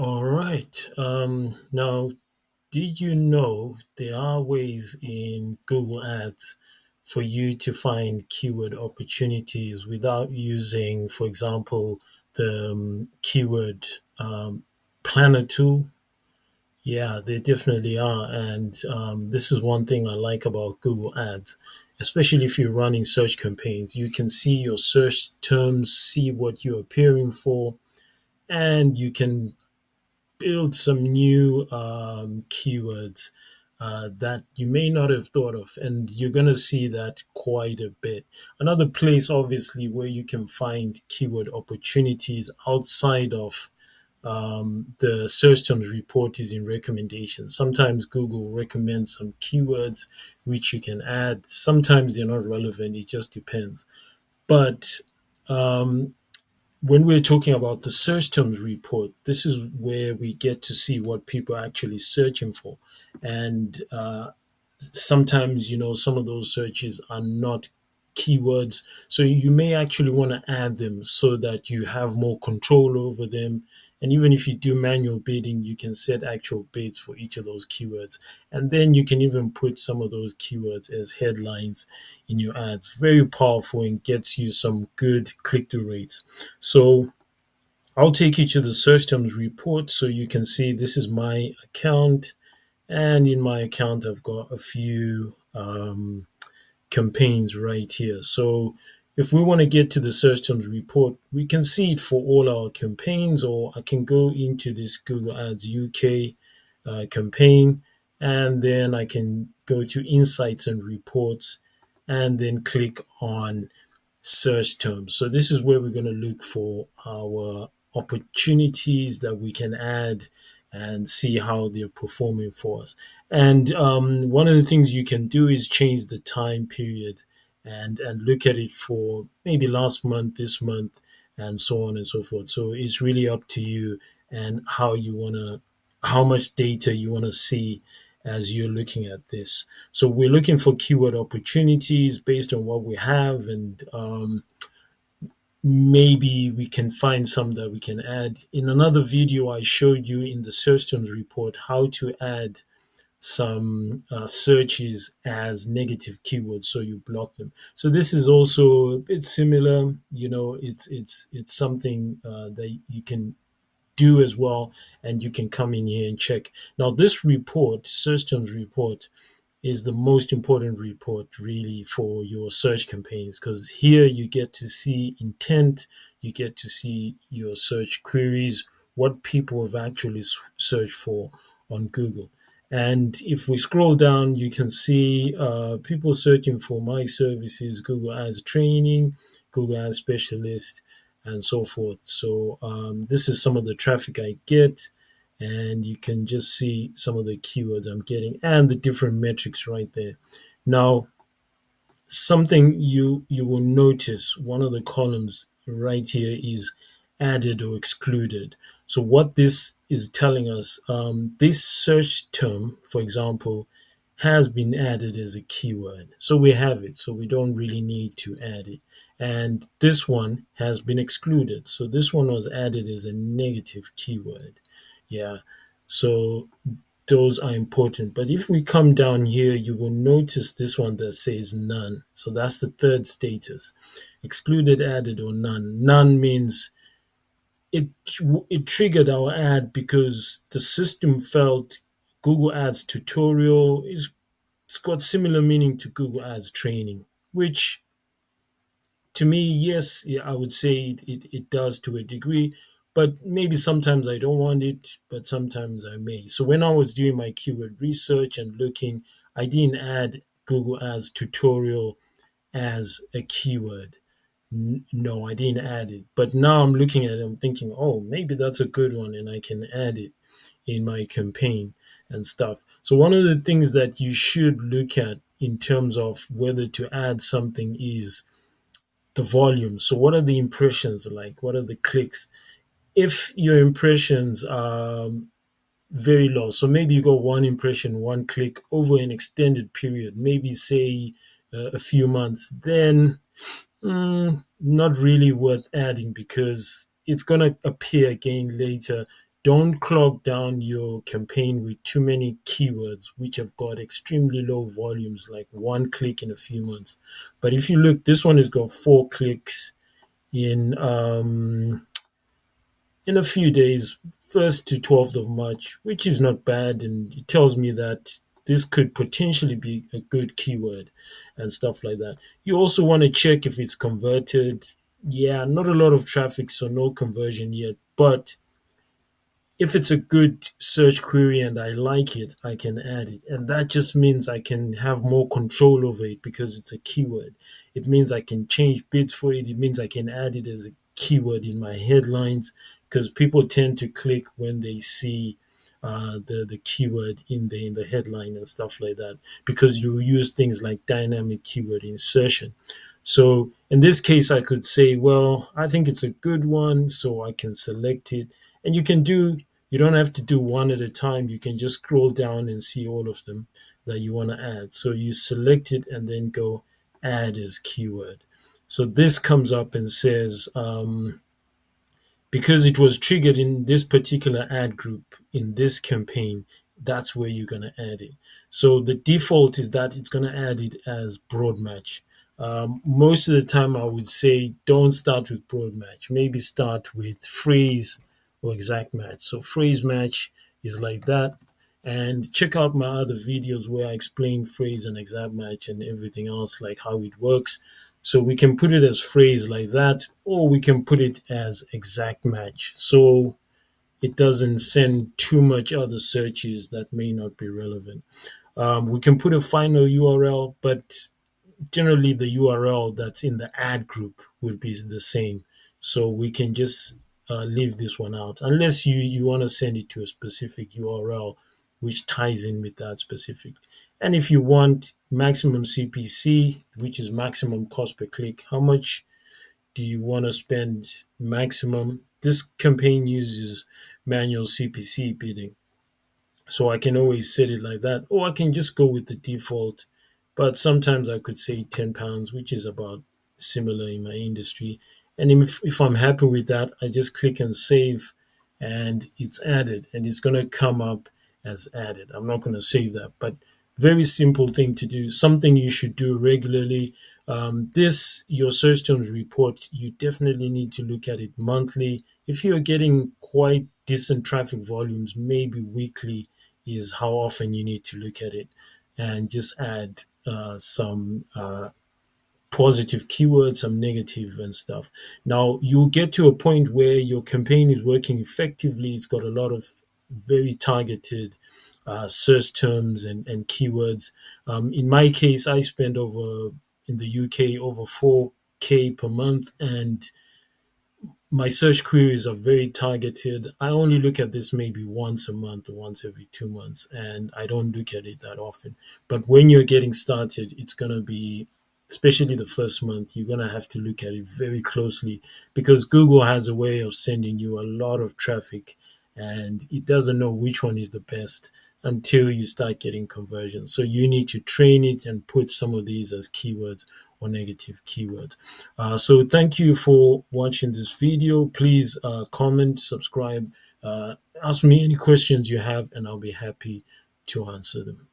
All right. Now, did you know there are ways in Google Ads for you to find keyword opportunities without using, for example, the keyword um, planner tool? Yeah, they definitely are. And this is one thing I like about Google Ads, especially if you're running search campaigns. You can see your search terms, see what you're appearing for, and you can build some new keywords that you may not have thought of, and you're going to see that quite a bit. Another place, obviously, where you can find keyword opportunities outside of the search terms report is in recommendations. Sometimes Google recommends some keywords which you can add. Sometimes they're not relevant, it just depends. But um, when we're talking about the search terms report, this is where we get to see what people are actually searching for. And sometimes, some of those searches are not keywords. So you may actually want to add them so that you have more control over them. And even if you do manual bidding, you can set actual bids for each of those keywords. And then you can even put some of those keywords as headlines in your ads. Very powerful and gets you some good click through rates. So I'll take you to the search terms report so you can see this is my account. And in my account, I've got a few campaigns right here. So if we want to get to the search terms report, we can see it for all our campaigns, or I can go into this Google Ads UK campaign, and then I can go to insights and reports, and then click on search terms. So this is where we're going to look for our opportunities that we can add and see how they're performing for us. And one of the things you can do is change the time period and look at it for maybe last month, this month, and so on and so forth. So it's really up to you and how much data you want to see as you're looking at this. So we're looking for keyword opportunities based on what we have, and maybe we can find some that we can add. In another video, I showed you in the search terms report how to add some searches as negative keywords, so you block them. So this is also a bit similar. It's something that you can do as well, and you can come in here and check. Now, this report, search terms report, is the most important report really for your search campaigns, because here you get to see intent, you get to see your search queries, what people have actually searched for on Google. And if we scroll down, you can see people searching for my services, Google Ads training, Google Ads specialist, and so forth. So this is some of the traffic I get, and you can just see some of the keywords I'm getting and the different metrics right there. Now, something you will notice, one of the columns right here is added or excluded. So what this is telling us, this search term, for example, has been added as a keyword. So we have it, so we don't really need to add it. And this one has been excluded. So this one was added as a negative keyword. Yeah. So those are important. But if we come down here, you will notice this one that says none. So that's the third status: excluded, added, or none. None means it it triggered our ad because the system felt Google Ads tutorial is it's got similar meaning to Google Ads training, which to me, yes, yeah, I would say it does to a degree, but maybe sometimes I don't want it, but sometimes I may. So when I was doing my keyword research and looking, I didn't add Google Ads tutorial as a keyword. No, I didn't add it. But now I'm looking at it, I'm thinking, oh, maybe that's a good one and I can add it in my campaign and stuff. So one of the things that you should look at in terms of whether to add something is the volume. So what are the impressions like? What are the clicks? If your impressions are very low, so maybe you got one impression, one click over an extended period, maybe say a few months, then not really worth adding, because it's going to appear again later. don't clog down your campaign with too many keywords which have got extremely low volumes, like one click in a few months. But if you look, this one has got 4 clicks in a few days, 1st to 12th of March, which is not bad. And it tells me that this could potentially be a good keyword and stuff like that. You also want to check if it's converted. Yeah, not a lot of traffic, so no conversion yet. But if it's a good search query and I like it, I can add it. And that just means I can have more control over it because it's a keyword. It means I can change bits for it. It means I can add it as a keyword in my headlines because people tend to click when they see the keyword in the headline and stuff like that, because you use things like dynamic keyword insertion. So in this case, I could say, well, I think it's a good one, so I can select it. And you don't have to do one at a time. You can just scroll down and see all of them that you want to add. So you select it and then go add as keyword. So this comes up and says, because it was triggered in this particular ad group in this campaign, that's where you're going to add it. So the default is that it's going to add it as broad match. Most of the time, I would say don't start with broad match. Maybe start with phrase or exact match. So phrase match is like that. And check out my other videos where I explain phrase and exact match and everything else, like how it works. So we can put it as phrase like that, or we can put it as exact match. So it doesn't send too much other searches that may not be relevant. We can put a final URL, but generally the URL that's in the ad group would be the same. So we can just leave this one out, unless you want to send it to a specific URL which ties in with that specific. And if you want maximum CPC, which is maximum cost per click, how much do you want to spend maximum? This campaign uses manual CPC bidding. So I can always set it like that, or I can just go with the default. But sometimes I could say £10, which is about similar in my industry. And if I'm happy with that, I just click and save, and it's added, and it's going to come up as added. I'm not going to save that, but very simple thing to do, something you should do regularly. This, your search terms report, you definitely need to look at it monthly. If you're getting quite decent traffic volumes, maybe weekly is how often you need to look at it, and just add some positive keywords, some negative and stuff. Now you'll get to a point where your campaign is working effectively. It's got a lot of very targeted search terms and keywords. In my case, I spend over in the UK over 4K per month, and my search queries are very targeted. I only look at this maybe once a month or once every 2 months, and I don't look at it that often. But when you're getting started, it's going to be, especially the first month, you're going to have to look at it very closely, because Google has a way of sending you a lot of traffic, and it doesn't know which one is the best until you start getting conversions. So you need to train it and put some of these as keywords or negative keywords. So thank you for watching this video. Please comment, subscribe, ask me any questions you have, and I'll be happy to answer them.